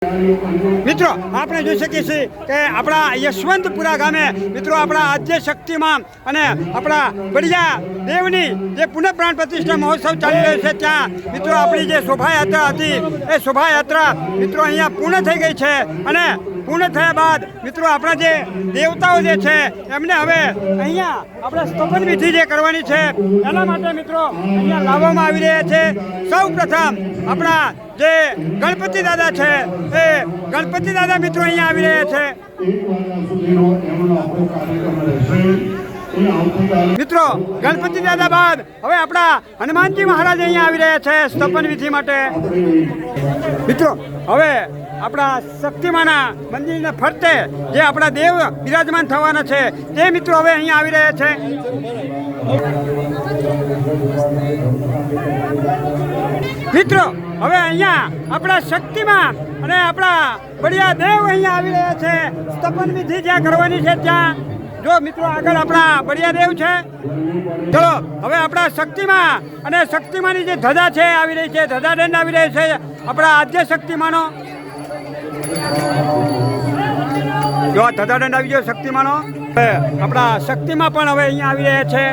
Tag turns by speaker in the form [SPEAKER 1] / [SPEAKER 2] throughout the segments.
[SPEAKER 1] મિત્રો આપણે જોઈ શકીએ છીએ કે આપણા યશવંતપુરા ગામે મિત્રો આપણા આદ્ય શક્તિમાં અને આપણા બળિયા દેવની જે પુનઃપ્રાણ પ્રતિષ્ઠા મહોત્સવ ચાલી રહ્યો છે ત્યાં મિત્રો આપણી જે શોભાયાત્રા હતી એ શોભાયાત્રા મિત્રો અહીંયા પૂર્ણ થઈ ગઈ છે અને પૂર્ણ થયા બાદ મિત્રો આપણા જે દેવતાઓ જે છે એમને હવે અહીંયા આપણે સ્થાપન વિધિ જે કરવાની છે એના માટે મિત્રો અહીંયા લાવવામાં આવી રહ્યા છે. સૌ પ્રથમ આપણા જે ગણપતિ દાદા છે એ ગણપતિ દાદા મિત્રો અહીંયા આવી રહ્યા છે. મિત્રો ગણપતિ દાદા બાદ હવે આપણા હનુમાનજી મહારાજ અહીંયા આવી રહ્યા છે સ્થાપન વિધિ માટે. મિત્રો હવે આપણા શક્તિમાના મંદિરના ફરતે જે આપણા દેવ બિરાજમાન થવાના છે તે મિત્રો હવે અહીંયા આવી રહ્યા છે. મિત્રો હવે અહીંયા આપણા શક્તિમાન અને આપણા બળિયા દેવ અહીંયા આવી રહ્યા છે સ્થાપન વિધિ જ્યાં કરવાની છે ત્યાં. જો મિત્રો આગળ આપણા બળિયા દેવ છે. ચલો હવે આપણા શક્તિમાં અને શક્તિમાની જે ધજા છે આવી રહી છે, ધજા દંડ આવી રહી છે આપણા આદ્ય શક્તિમાનો. જો ધજા દંડ આવી ગયો શક્તિમાનો. આપણા શક્તિમાં પણ હવે અહીંયા આવી રહ્યા છે.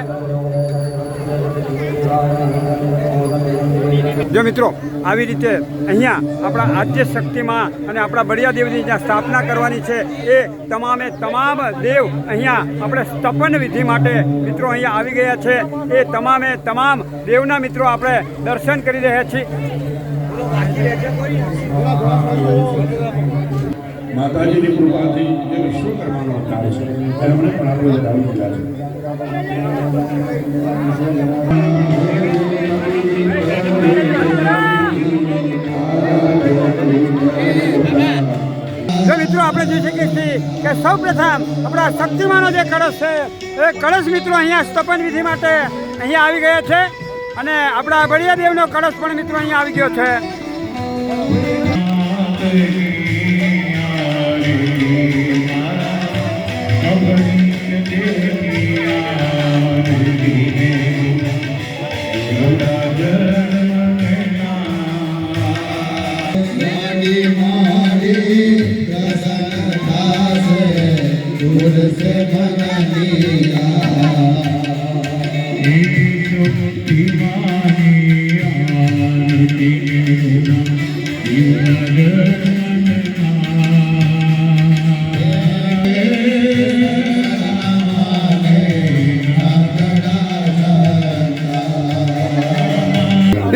[SPEAKER 1] જો મિત્રો આવી રીતે અહીંયા આપણા આદ્ય શક્તિમાં અને આપણા બળિયા દેવની જ્યાં સ્થાપના કરવાની છે એ તમામે તમામ દેવ અહીંયા આપણે સ્થાપન વિધિ માટે મિત્રો અહીંયા આવી ગયા છે. એ તમામે તમામ દેવના મિત્રો આપણે દર્શન કરી રહ્યા છીએ.
[SPEAKER 2] માતાજીની કૃપાથી જે વિશ્વકર્માનો અવતાર છે એમણે પણ આપણે વધાવી દીધા છે.
[SPEAKER 1] જો મિત્રો આપણે જોઈ શકીએ છીએ કે સૌ પ્રથમ આપણા શક્તિમાનો જે કળશ છે એ કળશ મિત્રો અહીંયા સ્થાપન વિધિ માટે અહીંયા આવી ગયા છે અને આપણા બળિયા દેવનો કળશ પણ મિત્રો અહીંયા આવી ગયો છે.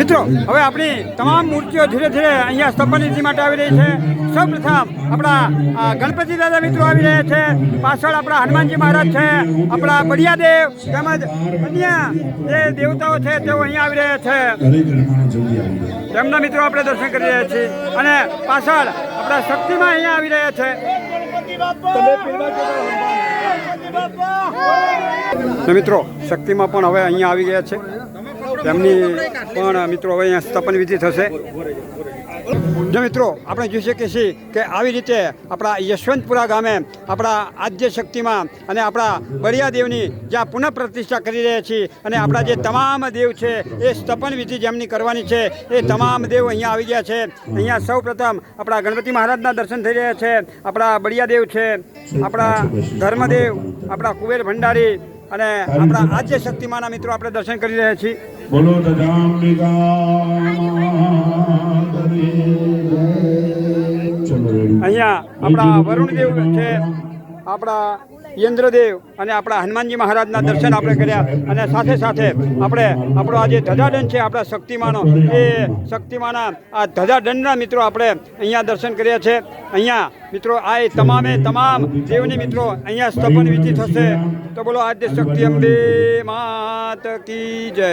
[SPEAKER 1] મિત્રો હવે આપણી તમામ મૂર્તિઓ ધીરે ધીરે અહીંયા સ્થાપન વિધિ માટે આવી રહી છે. સૌ પ્રથમ આપણા ગણપતિ દાદા મિત્રો આવી રહ્યા છે. પાછળ આપણા હનુમાનજી મહારાજ છે, આપણા બળિયા દેવ તેમજ અન્ય જે દેવતાઓ છે તેઓ અહીંયા આવી રહ્યા છે. તેમના મિત્રો આપણે દર્શન કરી રહ્યા છીએ અને પાછળ આપણા શક્તિમાં અહીંયા આવી રહ્યા છે. મિત્રો શક્તિમાં પણ હવે અહીંયા આવી ગયા છે. તેમની પણ મિત્રો હવે અહીંયા સ્થાપન વિધિ થશે. જો મિત્રો આપણે જોઈ શકીએ છીએ કે આવી રીતે આપણા યશવંતપુરા ગામે આપણા આદ્ય શક્તિમાં અને આપણા બળિયા દેવની જ્યાં પુનઃ પ્રતિષ્ઠા કરી રહ્યા છીએ અને આપણા જે તમામ દેવ છે એ સ્થાપન વિધિ જેમની કરવાની છે એ તમામ દેવ અહીંયા આવી ગયા છે. અહીંયા સૌ પ્રથમ આપણા ગણપતિ મહારાજના દર્શન થઈ રહ્યા છે, આપણા બળિયા દેવ છે, આપણા ધર્મદેવ, આપણા કુબેર ભંડારી અને આપણા આદ્ય શક્તિમાના મિત્રો આપણે દર્શન કરી રહ્યા છીએ.
[SPEAKER 2] બોલો
[SPEAKER 1] અહીંયા આપણા વરુણદેવ છે, આપણા યંદ્રદેવ અને આપણા હનુમાનજી મહારાજના દર્શન આપણે કર્યા અને સાથે સાથે આપણે આપણો આ જે ધજાદંડ છે આપણા શક્તિમાનો એ શક્તિમાના આ ધજાદંડના મિત્રો આપણે અહીંયા દર્શન કર્યા છે. અહીંયા મિત્રો આ તમામે તમામ દેવની મિત્રો અહીંયા સ્થાપન વિધિ થશે. તો બોલો આદ્ય શક્તિ અંબે માત કી જય.